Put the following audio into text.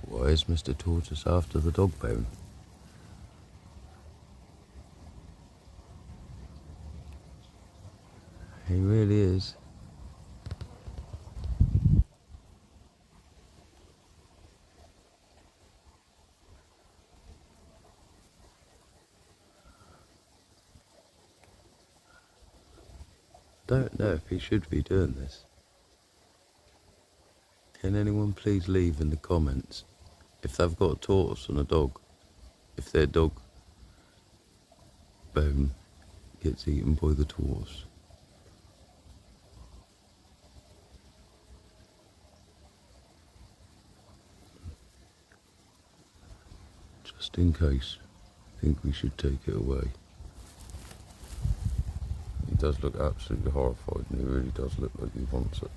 Why is Mr. Tortoise after the dog bone? He really is. Don't know if he should be doing this. Can anyone please leave in the comments if they've got a tortoise and a dog, if their dog bone gets eaten by the tortoise? Just in case, I think we should take it away. He does look absolutely horrified, and he really does look like he wants it.